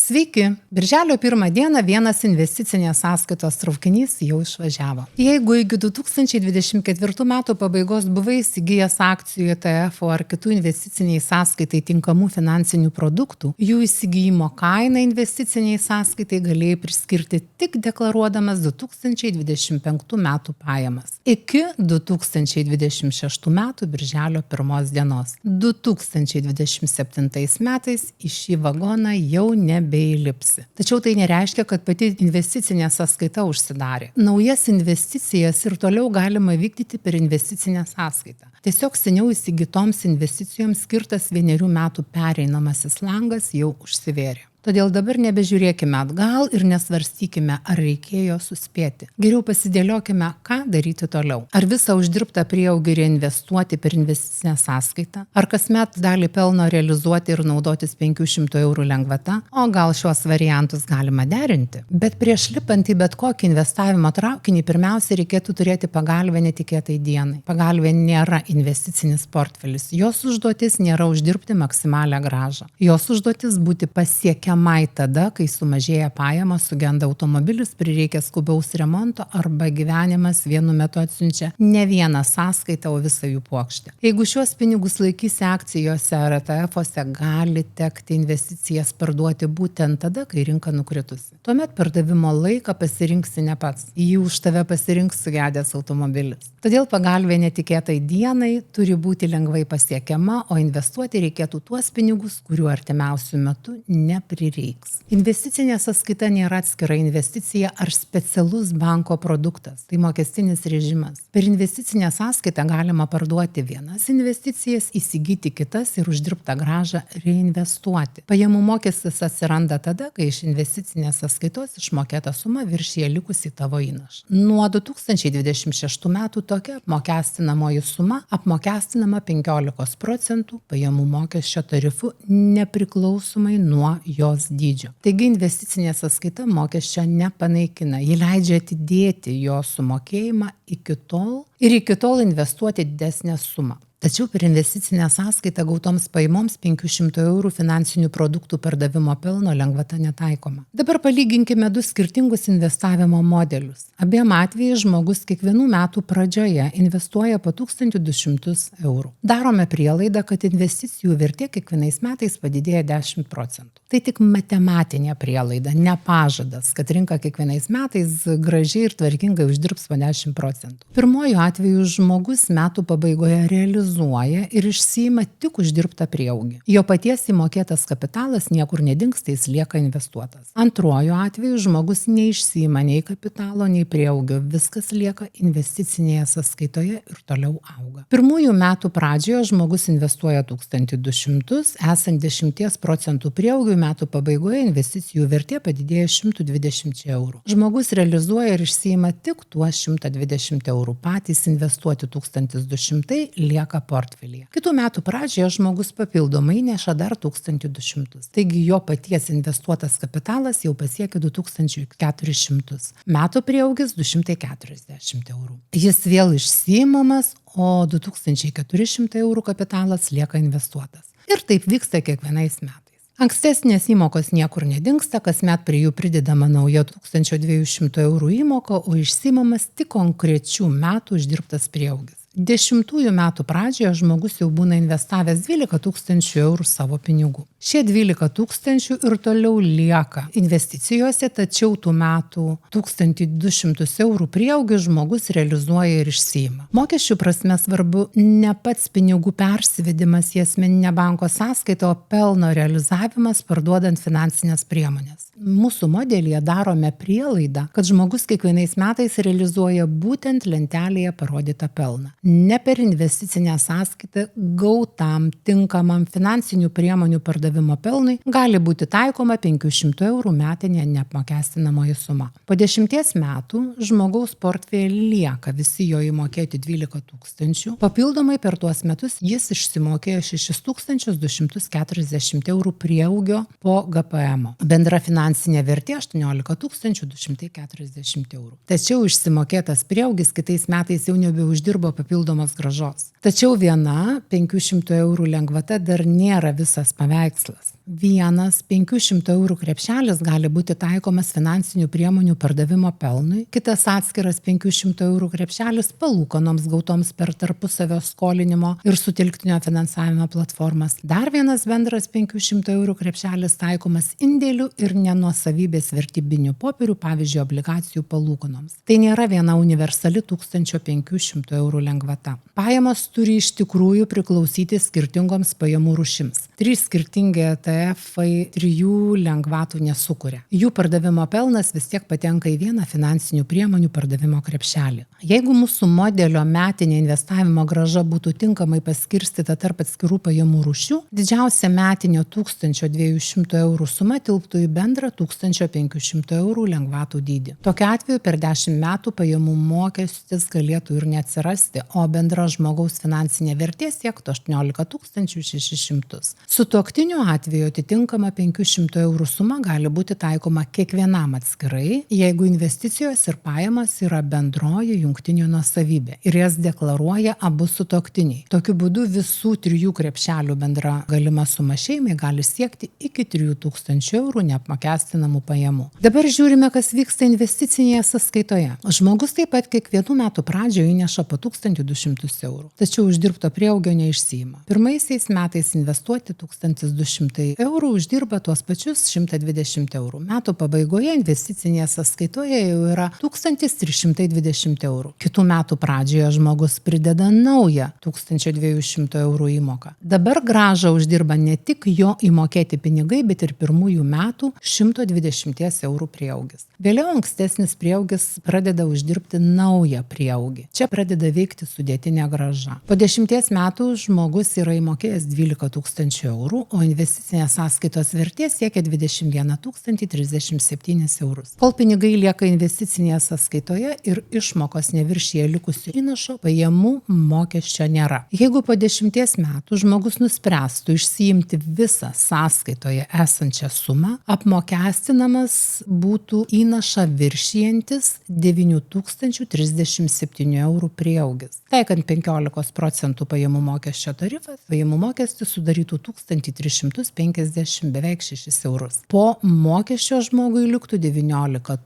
Sveiki! Birželio 1 dieną vienas investicinės sąskaitos traukinys jau išvažiavo. Jeigu iki 2024 metų pabaigos buvai įsigijęs akcijų, ETF ar kitų investiciniai sąskaitai tinkamų finansinių produktų, jų įsigijimo kainą investiciniai sąskaitai galėjai priskirti tik deklaruodamas 2025 metų pajamas. Iki 2026 metų birželio 1 dienos. 2027 metais į šį vagoną jau nebeįlipsi. Tačiau tai nereiškia, kad pati investicinė sąskaita užsidarė. Naujas investicijas ir toliau galima vykdyti per investicinę sąskaitą. Tiesiog seniau įsigytoms investicijoms skirtas 1 metų pereinamasis langas jau užsivėrė. Todėl dabar nebežiūrėkime atgal ir nesvarstykime, ar reikėjo suspėti. Geriau pasidėliokime, ką daryti toliau. Ar visą uždirbtą prieaugį reinvestuoti per investicinę sąskaitą? Ar kasmet dalį pelno realizuoti ir naudotis 500 eurų lengvata? O gal šios variantus galima derinti? Bet prieš lipant į bet kokį investavimo traukinį, pirmiausia reikėtų turėti pagalvę netikėtai dienai. Pagalvė nėra investicinis portfelis. Jos užduotis nėra uždirbti maksimalią grąžą. Jos užduotis būti pasiekiamai tada, kai sumažėja pajamos, sugenda automobilis, prireikia skubaus remonto arba gyvenimas vienu metu atsiunčia ne vieną sąskaitą, o visą jų puokštę. Jeigu šios pinigus laikysi akcijose ar ETF-ose, gali tekti investicijas parduoti būtent tada, kai rinka nukritusi. Tuomet pardavimo laiką pasirinksi ne pats. Jį už tave pasirinks sugedęs automobilis. Todėl pagalvė netikėtai dienai turi būti lengvai pasiekiama, o investuoti reikėtų tuos pinigus, kurių artimiausių metų neprireiks. Investicinė sąskaita nėra atskira investicija ar specialus banko produktas. Tai mokestinis režimas. Per investicinę sąskaitą galima parduoti vienas investicijas, įsigyti kitas ir uždirbtą grąžą reinvestuoti. Pajamų mokestis atsiranda tada, kai iš investicinės sąskaitos išmokėta suma viršija likusį tavo įnašą. Nuo 2026 metų tokia apmokestinamoji suma apmokestinama 15% pajamų mokesčio tarifu nepriklausomai nuo jos dydžio. Taigi investicinė sąskaita mokesčio nepanaikina. Ji leidžia atidėti jo sumokėjimą iki tol investuoti didesnę sumą. Tačiau per investicinę sąskaitą gautoms pajamoms 500 eurų finansinių produktų pardavimo pelno lengvata netaikoma. Dabar palyginkime du skirtingus investavimo modelius. Abiem atvejais žmogus kiekvienų metų pradžioje investuoja po 1200 eurų. Darome prielaidą, kad investicijų vertė kiekvienais metais padidėja 10%. Tai tik matematinė prielaida, ne pažadas, kad rinka kiekvienais metais gražiai ir tvarkingai uždirbs po 10%. Pirmoju atveju žmogus metų pabaigoje realizuoja ir išsiima tik uždirbtą prieaugį. Jo paties įmokėtas kapitalas niekur nedingsta, jis lieka investuotas. Antruoju atveju žmogus neišsiima nei kapitalo, nei prieaugio. Viskas lieka investicinėje sąskaitoje ir toliau auga. Pirmųjų metų pradžioje žmogus investuoja 1200, esant 10% prieaugių metų pabaigoje investicijų vertė padidėja 120 eurų. Žmogus realizuoja ir išsiima tik tuos 120 eurų. Patys investuoti 1200 lieka portfelyje. Kitų metų pradžioje žmogus papildomai neša dar 1200. Taigi jo paties investuotas kapitalas jau pasiekia 2400. Metų prieaugis 240 eurų. Jis vėl išsiimamas, o 2400 eurų kapitalas lieka investuotas. Ir taip vyksta kiekvienais metais. Ankstesnės įmokos niekur nedingsta, kasmet prie jų pridedama nauja 1200 eurų įmoka, o išsiimamas tik konkrečių metų uždirbtas prieaugis. 10 metų pradžioje žmogus jau būna investavęs 12 000 eurų savo pinigų. Šie 12 000 ir toliau lieka investicijose, tačiau tų metų 1200 eurų prieaugį žmogus realizuoja ir išsiima. Mokesčių prasme svarbu ne pats pinigų persivedimas į asmeninę banko sąskaitą, o pelno realizavimas parduodant finansinės priemonės. Mūsų modelyje darome prielaidą, kad žmogus kiekvienais metais realizuoja būtent lentelėje parodytą pelną. Ne per investicinę sąskaitą gautam tinkamam finansinių priemonių pardavimo pelnui gali būti taikoma 500 eurų metinė neapmokestinamoji suma. Po 10 metų žmogaus portfelyje lieka visi jo įmokėti 12 000. Papildomai per tuos metus jis išsimokėjo 6240 eurų prieaugio po GPM. Bendra finansinė finansinė vertė 18 240 eurų. Tačiau išsimokėtas prieaugis kitais metais jau nebeuždirbo papildomos grąžos. Tačiau viena 500 eurų lengvata dar nėra visas paveikslas. Vienas 500 eurų krepšelis gali būti taikomas finansinių priemonių pardavimo pelnui, kitas atskiras 500 eurų krepšelis palūkanoms gautoms per tarpusavio skolinimo ir sutelktinio finansavimo platformas. Dar vienas bendras 500 eurų krepšelis taikomas indėlių ir nenuosavybės vertybinių popierių, pavyzdžiui, obligacijų palūkanoms. Tai nėra viena universali 1500 eurų lengvata. Pajamos turi iš tikrųjų priklausyti skirtingoms pajamų rūšims. 3 skirtingi ETF-ai 3 lengvatų nesukuria. Jų pardavimo pelnas vis tiek patenka į vieną finansinių priemonių pardavimo krepšelį. Jeigu mūsų modelio metinė investavimo grąža būtų tinkamai paskirstyta tarp atskirų pajamų rūšių, didžiausia metinio 1200 eurų suma tilptų į bendrą 1500 eurų lengvatų dydį. Tokiu atveju per 10 metų pajamų mokestis galėtų ir neatsirasti, o bendra žmogaus finansinė vertė siektų 18 600. Sutuoktinių atveju atitinkama 500 eurų suma gali būti taikoma kiekvienam atskirai, jeigu investicijos ir pajamos yra bendroji jungtinė nuosavybė ir jas deklaruoja abu sutuoktiniai. Tokiu būdu visų 3 krepšelių bendra galima suma šeimai gali siekti iki 3000 eurų neapmokestinamų pajamų. Dabar žiūrime, kas vyksta investicinėje sąskaitoje. Žmogus taip pat kiekvienų metų pradžioje įneša po 1200 eurų, tačiau uždirbto prieaugio neišsiima. Pirmaisiais metais investuoti 1200 eurų uždirba tuos pačius 120 eurų. Metų pabaigoje investicinėje sąskaitoje jau yra 1320 eurų. Kitų metų pradžioje žmogus prideda naują 1200 eurų įmoką. Dabar grąžą uždirba ne tik jo įmokėti pinigai, bet ir pirmųjų metų 120 eurų prieaugis. Vėliau ankstesnis prieaugis pradeda uždirbti naują prieaugį. Čia pradeda veikti sudėtinė grąža. Po 10 metų žmogus yra įmokėjęs 12 000 eurų, o investicinės sąskaitos vertė siekia 21 037 eurus. Kol pinigai lieka investicinėje sąskaitoje ir išmokos neviršija likusių įnašo, pajamų mokesčio nėra. Jeigu po 10 metų žmogus nuspręstų išsiimti visą sąskaitoje esančią sumą, apmokestinamas būtų įnašą viršijantis 9037 eurų prieaugis. Taikant 15% pajamų mokesčio tarifą, pajamų mokestis sudarytų 1350 beveik 6 eurus. Po mokesčio žmogui liktų 19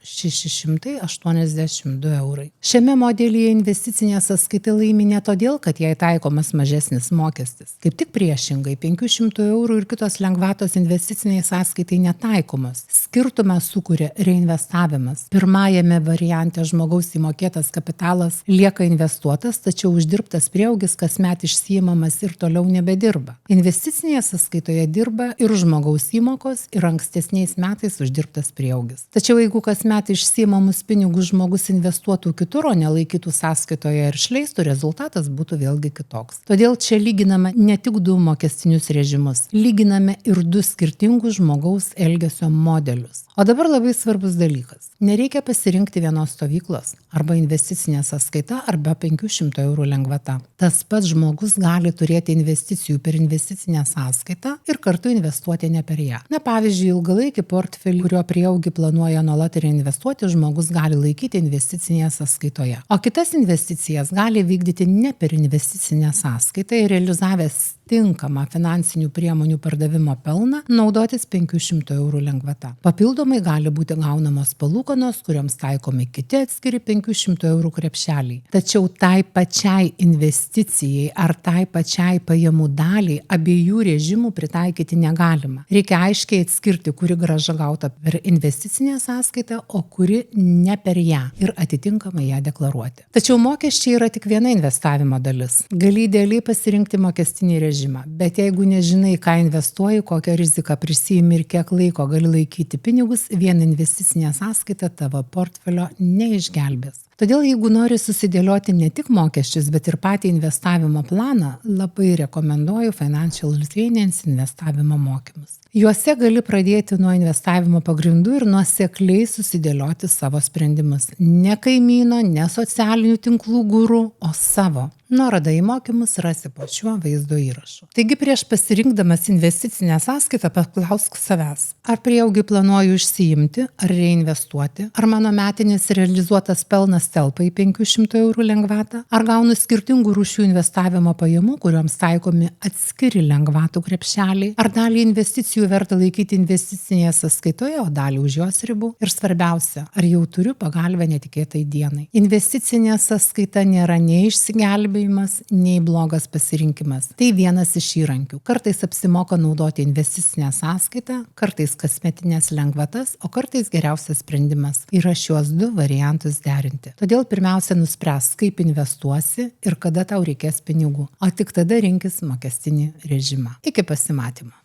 682 eurai. Šiame modelyje investicinė sąskaita laimi ne todėl, kad jai taikomas mažesnis mokestis. Kaip tik priešingai, 500 eurų ir kitos lengvatos investiciniai sąskaitai netaikomos. Skirtumą sukuria reinvestavimas. Pirmajame variante žmogaus įmokėtas kapitalas lieka investuotas, tačiau uždirbtas prieaugis kasmet išsiimamas ir toliau nebedirba. Investicinėje sąskaitoje dirba ir žmogaus įmokos, ir ankstesniais metais uždirbtas prieaugis. Tačiau jeigu kasmet išsiimamus pinigus žmogus investuotų kitur, o nelaikytų sąskaitoje ir išleistų, rezultatas būtų vėlgi kitoks. Todėl čia lyginame ne tik 2 mokestinius režimus, lyginame ir 2 skirtingus žmogaus elgesio modelius. O dabar labai svarbus dalykas. Nereikia pasirinkti vienos stovyklos, arba investicinė sąskaita, arba 500 eurų lengvata. Tas pats žmogus gali turėti investicijų per investicinę sąskaitą ir kartu investuoti ne per ją. Na, pavyzdžiui, ilgalaikį portfelį, kurio prieaugį planuoja nuolat reinvestuoti, žmogus gali laikyti investicinėje sąskaitoje. O kitas investicijas gali vykdyti ne per investicinę sąskaitą ir realizavęs tinkamą finansinių priemonių pardavimo pelną naudotis 500 eurų lengvata. Papildomai gali būti gaunamos palūkanos, kurioms taikomi kiti atskiri 500 eurų krepšeliai. Tačiau tai pačiai investicijai ar tai pačiai pajamų daliai abiejų režimų pritaikyti negalima. Reikia aiškiai atskirti, kuri grąža gauta per investicinę sąskaitą, o kuri ne per ją ir atitinkamai ją deklaruoti. Tačiau mokesčiai yra tik viena investavimo dalis. Gali idealiai pasirinkti mokestinį režimą. Bet jeigu nežinai, ką investuoji, kokią riziką prisiimi ir kiek laiko gali laikyti pinigus, vien investicinė sąskaita tavo portfelio neišgelbės. Todėl, jeigu nori susidėlioti ne tik mokesčius, bet ir patį investavimo planą, labai rekomenduoju Financial Lithuanians investavimo mokymus. Juose gali pradėti nuo investavimo pagrindų ir nuosekliai susidėlioti savo sprendimus. Ne kaimyno, ne socialinių tinklų gurų, o savo. Nuorodą į mokymus rasi po šiuo vaizdo įrašu. Taigi prieš pasirinkdamas investicinę sąskaitą paklausk savęs, ar prieaugį planuoju išsiimti, ar reinvestuoti, ar mano metinis realizuotas pelnas telpa į 500 eurų lengvatą, ar gaunu skirtingų rūšių investavimo pajamų, kurioms taikomi atskiri lengvatų krepšeliai, ar dalį investicijų verta laikyti investicinėje sąskaitoje, o dalį už jos ribų. Ir svarbiausia, ar jau turiu pagalbę netikėtai dienai. Investicinė sąskaita nėra nei išsigelbėjimas, nei blogas pasirinkimas. Tai vienas iš įrankių. Kartais apsimoka naudoti investicinę sąskaitą, kartais kasmetinės lengvatas, o kartais geriausias sprendimas yra šiuos du variantus derinti. Todėl pirmiausia nuspręs, kaip investuosi ir kada tau reikės pinigų, o tik tada rinkis mokestinį režimą. Iki pasimatymo.